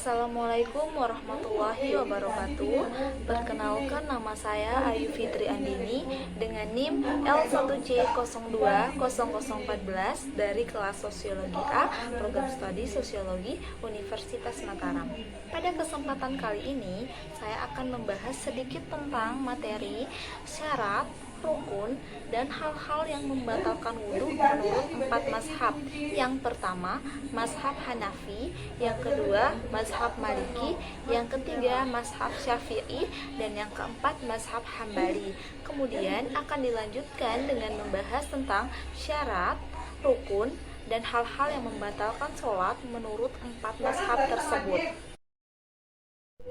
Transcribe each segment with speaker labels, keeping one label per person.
Speaker 1: Assalamualaikum warahmatullahi wabarakatuh. Perkenalkan, nama saya Ayu Fitri Andini dengan NIM L1C020014 dari kelas Sosiologi A, Program Studi Sosiologi Universitas Mataram. Pada kesempatan kali ini, saya akan membahas sedikit tentang materi syarat, rukun, dan hal-hal yang membatalkan wudhu menurut 4 mazhab. Yang pertama, mazhab Hanafi, yang kedua, mazhab Maliki, yang ketiga, mazhab Syafi'i, dan yang keempat, mazhab Hambali. Kemudian akan dilanjutkan dengan membahas tentang syarat, rukun, dan hal-hal yang membatalkan sholat menurut 4 mazhab tersebut.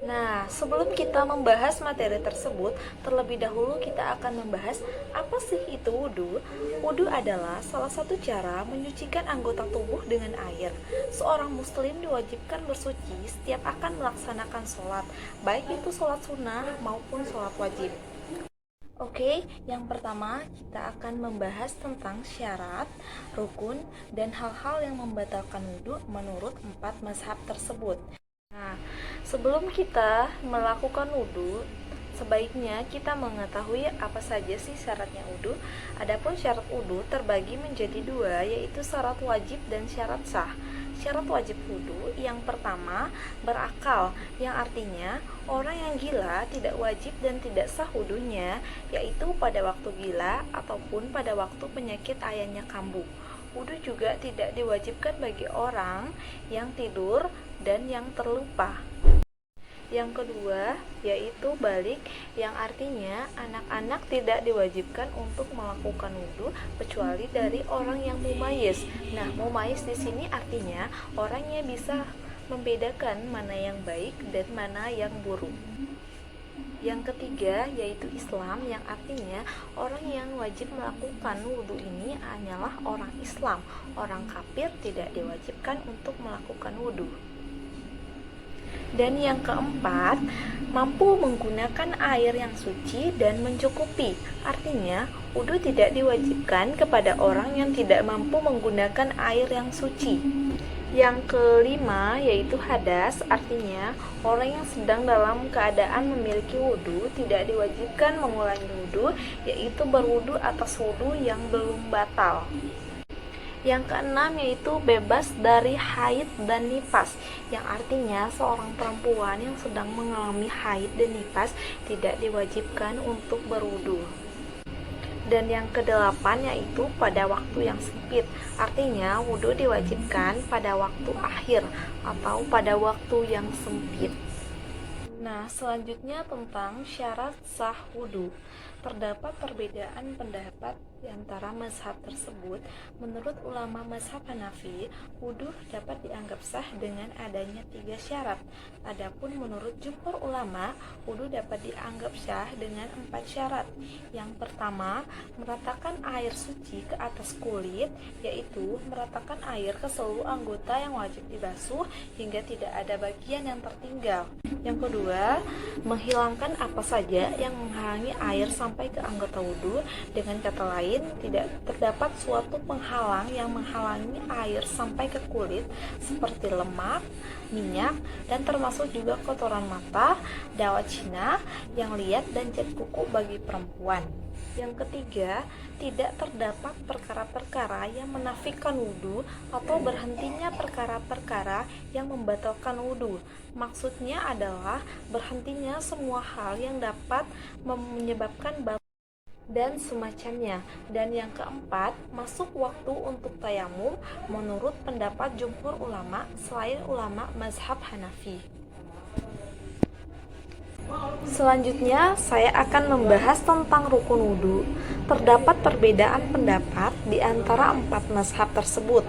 Speaker 1: Nah, sebelum kita membahas materi tersebut, terlebih dahulu kita akan membahas apa sih itu wudhu. Wudhu adalah salah satu cara menyucikan anggota tubuh dengan air. Seorang muslim diwajibkan bersuci setiap akan melaksanakan sholat, baik itu sholat sunnah maupun sholat wajib. Oke, yang pertama kita akan membahas tentang syarat, rukun, dan hal-hal yang membatalkan wudhu menurut 4 mazhab tersebut. Nah, sebelum kita melakukan wudhu, sebaiknya kita mengetahui apa saja sih syaratnya wudhu. Adapun syarat wudhu terbagi menjadi 2, yaitu syarat wajib dan syarat sah. Syarat wajib wudhu yang pertama berakal, yang artinya orang yang gila tidak wajib dan tidak sah wudhunya, yaitu pada waktu gila ataupun pada waktu penyakit ayahnya kambuh. Wudhu juga tidak diwajibkan bagi orang yang tidur dan yang terlupa. Yang kedua yaitu balik, yang artinya anak-anak tidak diwajibkan untuk melakukan wudhu kecuali dari orang yang mumayyiz. Nah, mumayyiz di sini artinya orangnya bisa membedakan mana yang baik dan mana yang buruk. Yang ketiga yaitu Islam, yang artinya orang yang wajib melakukan wudhu ini hanyalah orang Islam. Orang kafir tidak diwajibkan untuk melakukan wudhu. Dan yang keempat, mampu menggunakan air yang suci dan mencukupi. Artinya, wudhu tidak diwajibkan kepada orang yang tidak mampu menggunakan air yang suci. Yang kelima yaitu hadas, artinya orang yang sedang dalam keadaan memiliki wudhu tidak diwajibkan mengulangi wudhu, yaitu berwudhu atas wudhu yang belum batal. Yang keenam yaitu bebas dari haid dan nifas, yang artinya seorang perempuan yang sedang mengalami haid dan nifas tidak diwajibkan untuk berwudhu. Dan yang kedelapan yaitu pada waktu yang sempit, artinya wudhu diwajibkan pada waktu akhir atau pada waktu yang sempit. Nah, selanjutnya tentang syarat sah wudhu. Terdapat perbedaan pendapat di antara mazhab tersebut. Menurut ulama mazhab Hanafi, wudhu dapat dianggap sah dengan adanya 3 syarat. Adapun menurut jumhur ulama, wudhu dapat dianggap sah dengan 4 syarat. Yang pertama, meratakan air suci ke atas kulit, yaitu meratakan air ke seluruh anggota yang wajib dibasuh hingga tidak ada bagian yang tertinggal. Yang kedua, menghilangkan apa saja yang menghalangi air sampai ke anggota wudhu. Dengan kata lain, tidak terdapat suatu penghalang yang menghalangi air sampai ke kulit seperti lemak, minyak, dan termasuk juga kotoran mata, dawat Cina yang liat, dan cat kuku bagi perempuan. Yang ketiga, tidak terdapat perkara-perkara yang menafikan wudhu atau berhentinya perkara-perkara yang membatalkan wudhu. Maksudnya adalah berhentinya semua hal yang dapat menyebabkan batal dan semacamnya. Dan yang keempat, masuk waktu untuk tayamum menurut pendapat jumhur ulama selain ulama mazhab Hanafi. Selanjutnya, saya akan membahas tentang rukun wudhu. Terdapat perbedaan pendapat di antara 4 mazhab tersebut.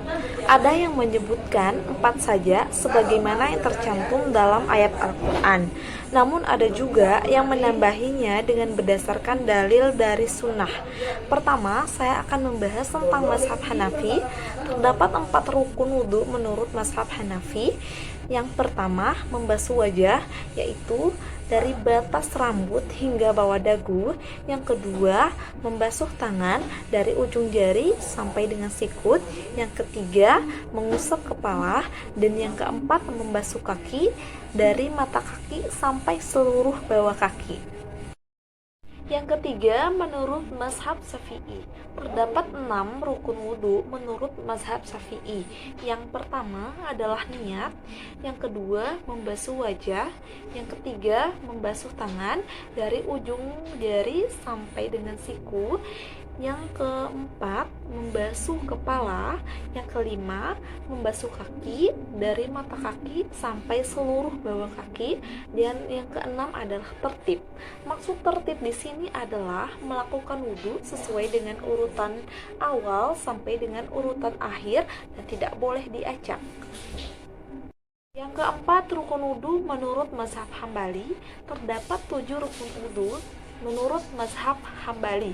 Speaker 1: Ada yang menyebutkan 4 saja sebagaimana yang tercantum dalam ayat Al-Quran. Namun ada juga yang menambahinya dengan berdasarkan dalil dari sunnah. Pertama, saya akan membahas tentang mazhab Hanafi. Terdapat 4 rukun wudhu menurut mazhab Hanafi. Yang pertama, membasuh wajah, yaitu dari batas rambut hingga bawah dagu. Yang kedua, membasuh tangan dari ujung jari sampai dengan sikut. Yang ketiga, mengusap kepala. Dan yang keempat, membasuh kaki dari mata kaki sampai seluruh bawah kaki. Yang ketiga, menurut mazhab Syafi'i, terdapat 6 rukun wudhu menurut mazhab Syafi'i. Yang pertama adalah niat, yang kedua membasuh wajah, yang ketiga membasuh tangan dari ujung jari sampai dengan siku, yang keempat membasuh kepala, yang kelima membasuh kaki dari mata kaki sampai seluruh bawah kaki, dan yang keenam adalah tertib. Maksud tertib di sini adalah melakukan wudhu sesuai dengan urutan awal sampai dengan urutan akhir dan tidak boleh diacak. Yang keempat, rukun wudhu menurut mazhab Hambali. Terdapat 7 rukun wudhu menurut mazhab Hambali.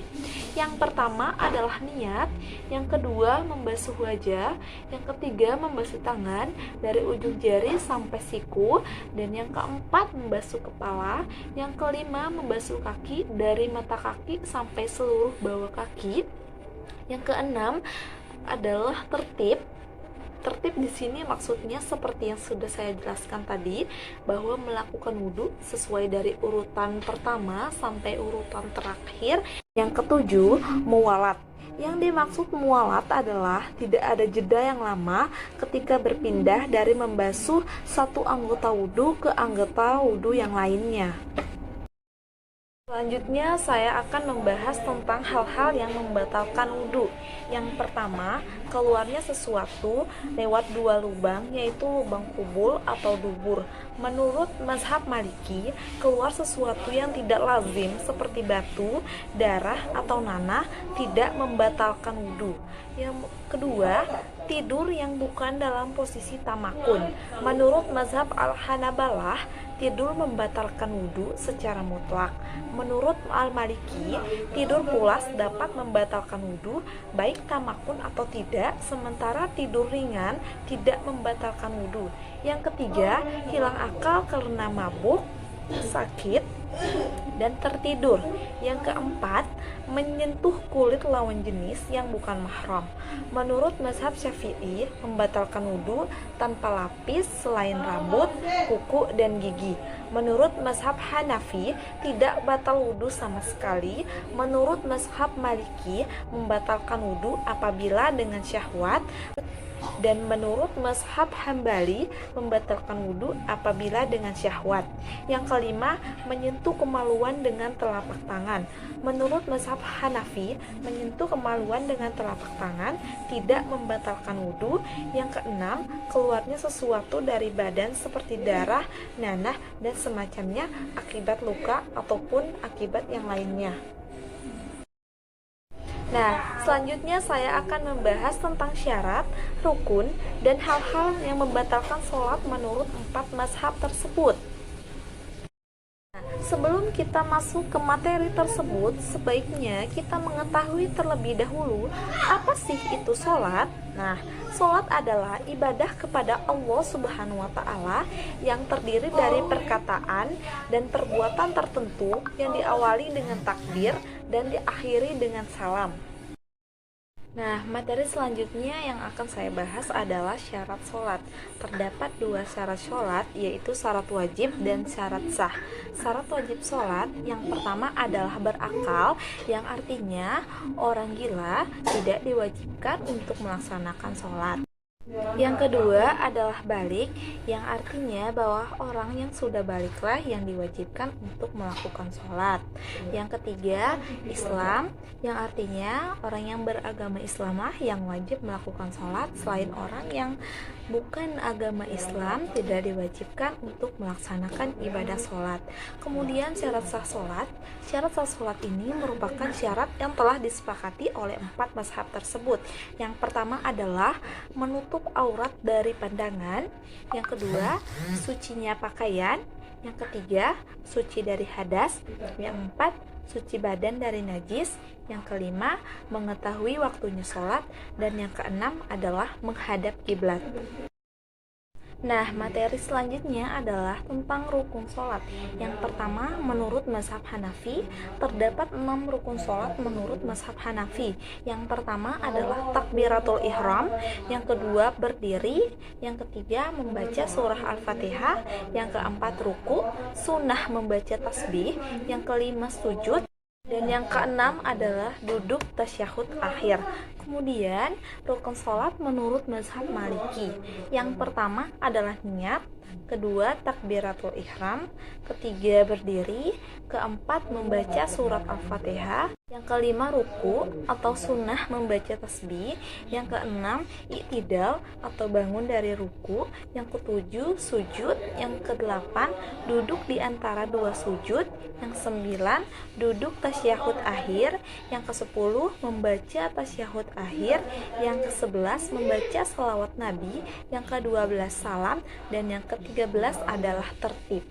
Speaker 1: Yang pertama adalah niat, yang kedua membasuh wajah, yang ketiga membasuh tangan dari ujung jari sampai siku, dan yang keempat membasuh kepala, yang kelima membasuh kaki dari mata kaki sampai seluruh bawah kaki, yang keenam adalah tertib. Tertib di sini maksudnya seperti yang sudah saya jelaskan tadi, bahwa melakukan wudhu sesuai dari urutan pertama sampai urutan terakhir. Yang ketujuh, muwalat. Yang dimaksud muwalat adalah tidak ada jeda yang lama ketika berpindah dari membasuh satu anggota wudhu ke anggota wudhu yang lainnya. Selanjutnya saya akan membahas tentang hal-hal yang membatalkan wudhu. Yang pertama, keluarnya sesuatu lewat 2 lubang, yaitu lubang kubul atau dubur. Menurut mazhab Maliki, keluar sesuatu yang tidak lazim seperti batu, darah, atau nanah tidak membatalkan wudhu. Yang kedua, tidur yang bukan dalam posisi tamakun. Menurut mazhab Al-Hanabalah, tidur membatalkan wudhu secara mutlak. Menurut Al-Maliki, tidur pulas dapat membatalkan wudhu baik tamakun atau tidak, sementara tidur ringan tidak membatalkan wudhu. Yang ketiga, hilang akal karena mabuk, sakit, dan tertidur. Yang keempat, menyentuh kulit lawan jenis yang bukan mahram. Menurut mazhab Syafi'i, membatalkan wudhu tanpa lapis selain rambut, kuku, dan gigi. Menurut mazhab Hanafi, tidak batal wudhu sama sekali. Menurut mazhab Maliki, membatalkan wudhu apabila dengan syahwat. Dan menurut mazhab Hambali, membatalkan wudhu apabila dengan syahwat. Yang kelima, menyentuh kemaluan dengan telapak tangan. Menurut mazhab Hanafi, menyentuh kemaluan dengan telapak tangan tidak membatalkan wudhu. Yang keenam, keluarnya sesuatu dari badan seperti darah, nanah, dan semacamnya akibat luka ataupun akibat yang lainnya. Nah, selanjutnya saya akan membahas tentang syarat, rukun, dan hal-hal yang membatalkan sholat menurut 4 mazhab tersebut. Sebelum kita masuk ke materi tersebut, sebaiknya kita mengetahui terlebih dahulu apa sih itu sholat. Nah, sholat adalah ibadah kepada Allah Subhanahu wa Ta'ala yang terdiri dari perkataan dan perbuatan tertentu yang diawali dengan takbir dan diakhiri dengan salam. Nah, materi selanjutnya yang akan saya bahas adalah syarat sholat. Terdapat 2 syarat sholat, yaitu syarat wajib dan syarat sah. Syarat wajib sholat yang pertama adalah berakal, yang artinya orang gila tidak diwajibkan untuk melaksanakan sholat. Yang kedua adalah balik, yang artinya bahwa orang yang sudah baliklah yang diwajibkan untuk melakukan sholat. Yang ketiga, Islam, yang artinya orang yang beragama Islamlah yang wajib melakukan sholat. Selain orang yang bukan agama Islam tidak diwajibkan untuk melaksanakan ibadah sholat. Kemudian syarat sah sholat. Syarat sah sholat ini merupakan syarat yang telah disepakati oleh 4 mazhab tersebut. Yang pertama adalah menutup aurat dari pandangan. Yang kedua, sucinya pakaian. Yang ketiga, suci dari hadas. Yang keempat, suci badan dari najis. Yang kelima, mengetahui waktunya sholat. Dan yang keenam adalah menghadap kiblat. Nah, materi selanjutnya adalah tentang rukun sholat. Yang pertama, menurut mazhab Hanafi, terdapat 6 rukun sholat menurut mazhab Hanafi. Yang pertama adalah takbiratul ihram, yang kedua berdiri, yang ketiga membaca surah Al-Fatihah, yang keempat ruku, sunnah membaca tasbih, yang kelima sujud, dan yang keenam adalah duduk tasyahud akhir. Kemudian, rukun sholat menurut mazhab Maliki. Yang pertama adalah niat, kedua takbiratul ihram, ketiga berdiri, keempat membaca surat Al-Fatihah, yang kelima ruku atau sunnah membaca tasbih, yang keenam i'tidal atau bangun dari ruku, yang ketujuh sujud, yang kedelapan duduk di antara dua sujud, yang sembilan duduk tasyahud akhir, yang kesepuluh membaca tasyahud akhir, yang ke-11 membaca salawat Nabi, yang ke-12 salam, dan yang ke-13 adalah tertib.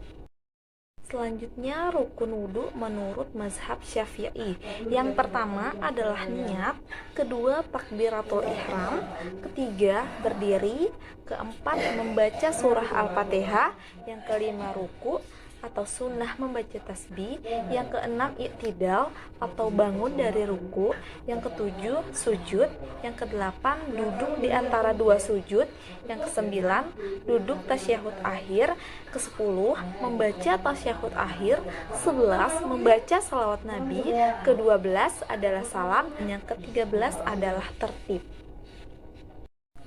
Speaker 1: Selanjutnya, rukun wudhu menurut mazhab Syafi'i. Yang pertama adalah niat, kedua takbiratul ihram, ketiga berdiri, keempat membaca surah Al-Fatihah, yang kelima ruku atau sunnah membaca tasbih, yang keenam i'tidal atau bangun dari ruku, yang ketujuh sujud, yang kedelapan duduk di antara dua sujud, yang kesembilan duduk tasyahud akhir, kesepuluh membaca tasyahud akhir, 11 membaca salawat Nabi, ke-12 adalah salam, dan yang ke-13 adalah tertib.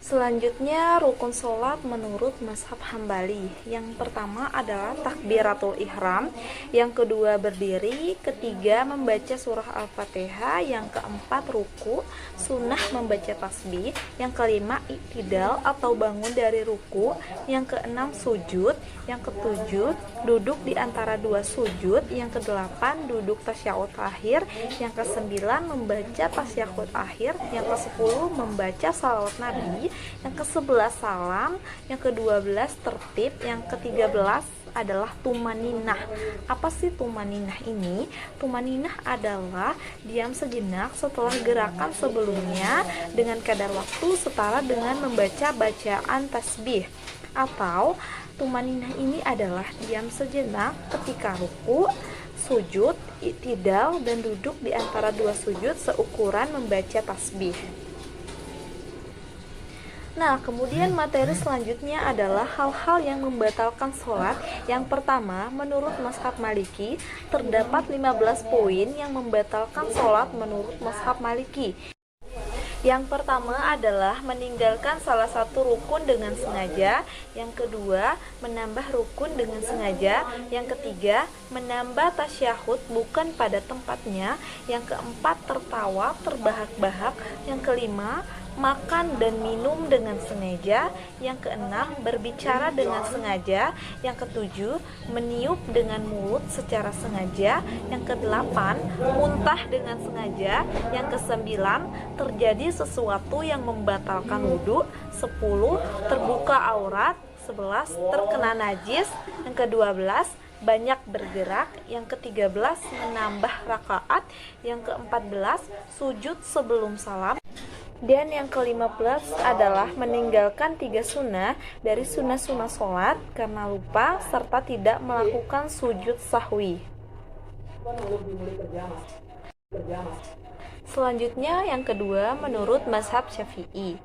Speaker 1: Selanjutnya, rukun sholat menurut mazhab Hambali. Yang pertama adalah takbiratul ihram, yang kedua berdiri, ketiga membaca surah Al-Fatihah, yang keempat ruku, sunnah membaca tasbih, yang kelima i'tidal atau bangun dari ruku, yang keenam sujud, yang ketujuh duduk di antara dua sujud, yang kedelapan duduk tasyahud akhir, yang kesembilan membaca tasyahud akhir, yang kesepuluh membaca salawat Nabi, yang ke-11 salam, yang ke-12 tertib, yang ke-13 adalah tumaninah. Apa sih tumaninah ini? Tumaninah adalah diam sejenak setelah gerakan sebelumnya dengan kadar waktu setara dengan membaca bacaan tasbih. Atau tumaninah ini adalah diam sejenak ketika ruku, sujud, i'tidal, dan duduk di antara dua sujud seukuran membaca tasbih. Nah, kemudian materi selanjutnya adalah hal-hal yang membatalkan sholat. Yang pertama, menurut mazhab Maliki, terdapat 15 poin yang membatalkan sholat menurut mazhab Maliki. Yang pertama adalah meninggalkan salah satu rukun dengan sengaja, yang kedua menambah rukun dengan sengaja, yang ketiga menambah tasyahud bukan pada tempatnya, yang keempat tertawa terbahak-bahak, yang kelima makan dan minum dengan sengaja, yang keenam berbicara dengan sengaja, yang ketujuh meniup dengan mulut secara sengaja, yang kedelapan muntah dengan sengaja, yang kesembilan terjadi sesuatu yang membatalkan wudhu, 10 terbuka aurat, 11 terkena najis, yang ke-12 banyak bergerak, yang ke-13 menambah rakaat, yang ke-14 sujud sebelum salam, dan yang ke-15 adalah meninggalkan 3 sunnah dari sunnah-sunnah sholat karena lupa serta tidak melakukan sujud sahwi. Selanjutnya, yang kedua, menurut mazhab Syafi'i.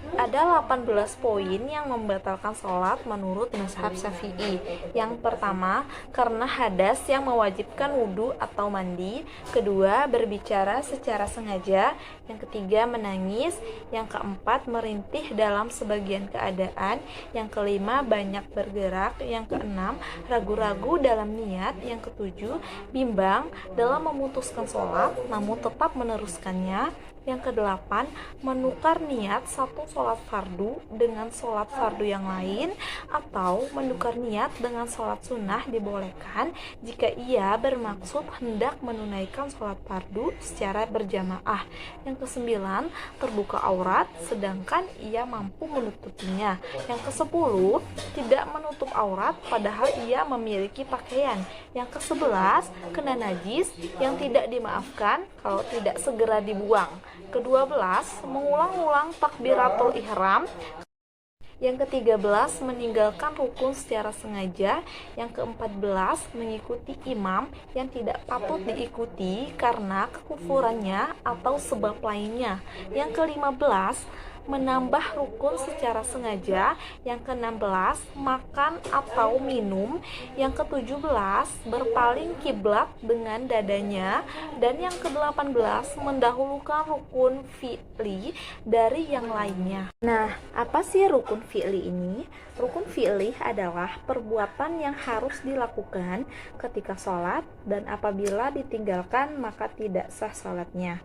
Speaker 1: Ada 18 poin yang membatalkan sholat menurut mazhab Syafi'i. Yang pertama, karena hadas yang mewajibkan wudhu atau mandi. Kedua, berbicara secara sengaja. Yang ketiga, menangis. Yang keempat, merintih dalam sebagian keadaan. Yang kelima, banyak bergerak. Yang keenam, ragu-ragu dalam niat. Yang ketujuh, bimbang dalam memutuskan sholat namun tetap meneruskannya. Yang kedelapan, menukar niat satu sholat fardu dengan sholat fardu yang lain, atau menukar niat dengan sholat sunnah dibolehkan jika ia bermaksud hendak menunaikan sholat fardu secara berjamaah. Yang kesembilan, terbuka aurat sedangkan ia mampu menutupinya. Yang ke-10, tidak menutup aurat padahal ia memiliki pakaian. Yang ke-11, kena najis yang tidak dimaafkan kalau tidak segera dibuang. Ke-12, mengulang-ulang takbiratul ihram. Yang ke-13, meninggalkan rukun secara sengaja. Yang ke-14, mengikuti imam yang tidak patut diikuti karena kekufurannya atau sebab lainnya. Yang ke-15, menambah rukun secara sengaja. Yang ke-16, makan atau minum. Yang ke-17, berpaling kiblat dengan dadanya. Dan yang ke-18, mendahulukan rukun fi'li dari yang lainnya. Nah, apa sih rukun fi'li ini? Rukun fi'li adalah perbuatan yang harus dilakukan ketika sholat, dan apabila ditinggalkan maka tidak sah sholatnya.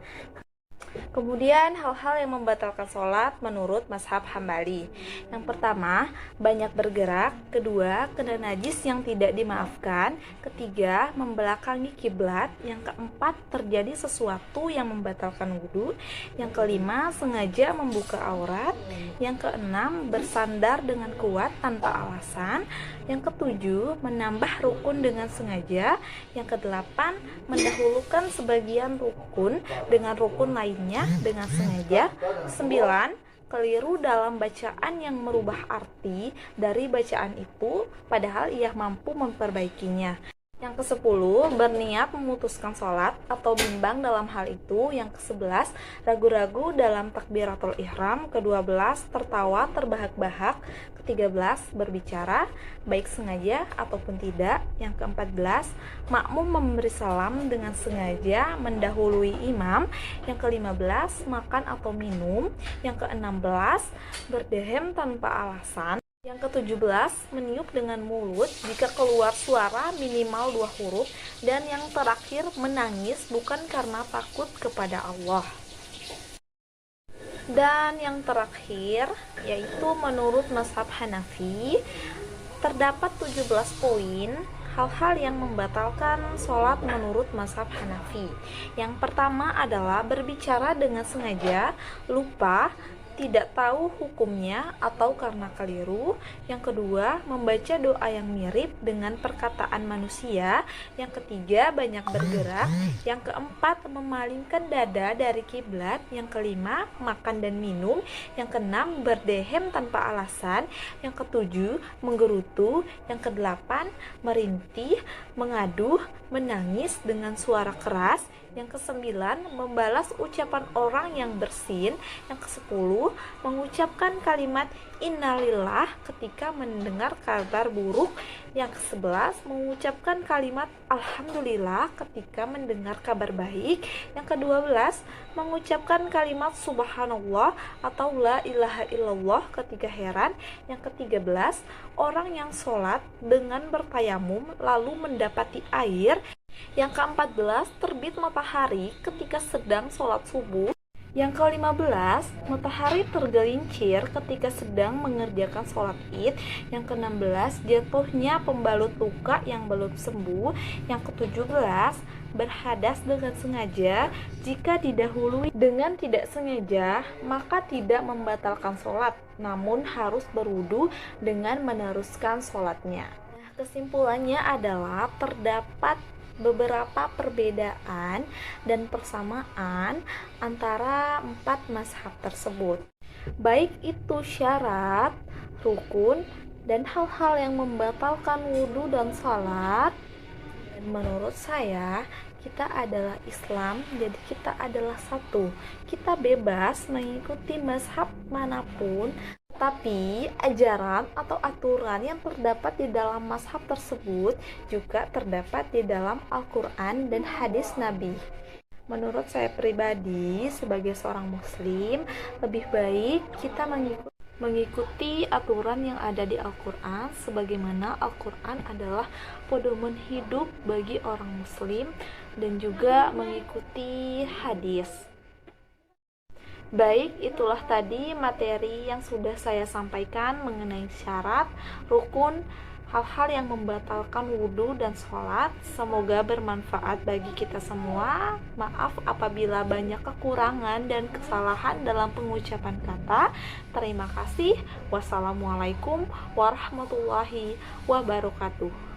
Speaker 1: Kemudian hal-hal yang membatalkan sholat menurut mazhab Hambali. Yang pertama, banyak bergerak. Kedua, kena najis yang tidak dimaafkan. Ketiga, membelakangi kiblat. Yang keempat, terjadi sesuatu yang membatalkan wudhu. Yang kelima, sengaja membuka aurat. Yang keenam, bersandar dengan kuat tanpa alasan. Yang ketujuh, menambah rukun dengan sengaja. Yang kedelapan, mendahulukan sebagian rukun dengan rukun lainnya dengan sengaja. 9, keliru dalam bacaan yang merubah arti dari bacaan itu padahal ia mampu memperbaikinya. Yang ke-10, berniat memutuskan sholat atau bimbang dalam hal itu. Yang ke-11, ragu-ragu dalam takbiratul ihram. Ke-12, tertawa terbahak-bahak. Ke-13, berbicara, baik sengaja ataupun tidak. Yang ke-14, makmum memberi salam dengan sengaja mendahului imam. Yang ke-15, makan atau minum. Yang ke-16, berdehem tanpa alasan. Yang ke-17, meniup dengan mulut jika keluar suara minimal 2 huruf. Dan yang terakhir, menangis bukan karena takut kepada Allah. Dan yang terakhir, yaitu menurut mazhab Hanafi, terdapat 17 poin hal-hal yang membatalkan sholat menurut mazhab Hanafi. Yang pertama adalah berbicara dengan sengaja, lupa, tidak tahu hukumnya atau karena keliru. Yang kedua, membaca doa yang mirip dengan perkataan manusia. Yang ketiga, banyak bergerak. Yang keempat, memalingkan dada dari kiblat. Yang kelima, makan dan minum. Yang keenam, berdehem tanpa alasan. Yang ketujuh, menggerutu. Yang kedelapan, merintih, mengaduh, menangis dengan suara keras. Yang kesembilan, membalas ucapan orang yang bersin. Yang kesepuluh, mengucapkan kalimat innalillah ketika mendengar kabar buruk. Yang ke-11, mengucapkan kalimat alhamdulillah ketika mendengar kabar baik. Yang ke-12, mengucapkan kalimat subhanallah atau la ilaha illallah ketika heran. Yang ke-13, orang yang sholat dengan bertayamum lalu mendapati air. Yang ke-14, terbit matahari ketika sedang sholat subuh. Yang ke-15, matahari tergelincir ketika sedang mengerjakan sholat id. Yang ke-16, jatuhnya pembalut luka yang belum sembuh. Yang ke-17, berhadas dengan sengaja. Jika didahului dengan tidak sengaja, maka tidak membatalkan sholat, namun harus berwudu dengan meneruskan sholatnya. Nah, kesimpulannya adalah terdapat beberapa perbedaan dan persamaan antara 4 mazhab tersebut, baik itu syarat, rukun, dan hal-hal yang membatalkan wudhu dan salat. Dan menurut saya, kita adalah Islam, jadi kita adalah satu. Kita bebas mengikuti mazhab manapun, tapi ajaran atau aturan yang terdapat di dalam mazhab tersebut juga terdapat di dalam Al-Quran dan hadis Nabi. Menurut saya pribadi, sebagai seorang muslim, lebih baik kita mengikuti aturan yang ada di Al-Quran, sebagaimana Al-Quran adalah pedoman hidup bagi orang muslim, dan juga mengikuti hadis. Baik, itulah tadi materi yang sudah saya sampaikan mengenai syarat, rukun, hal-hal yang membatalkan wudhu dan sholat. Semoga bermanfaat bagi kita semua. Maaf apabila banyak kekurangan dan kesalahan dalam pengucapan kata. Terima kasih. Wassalamualaikum warahmatullahi wabarakatuh.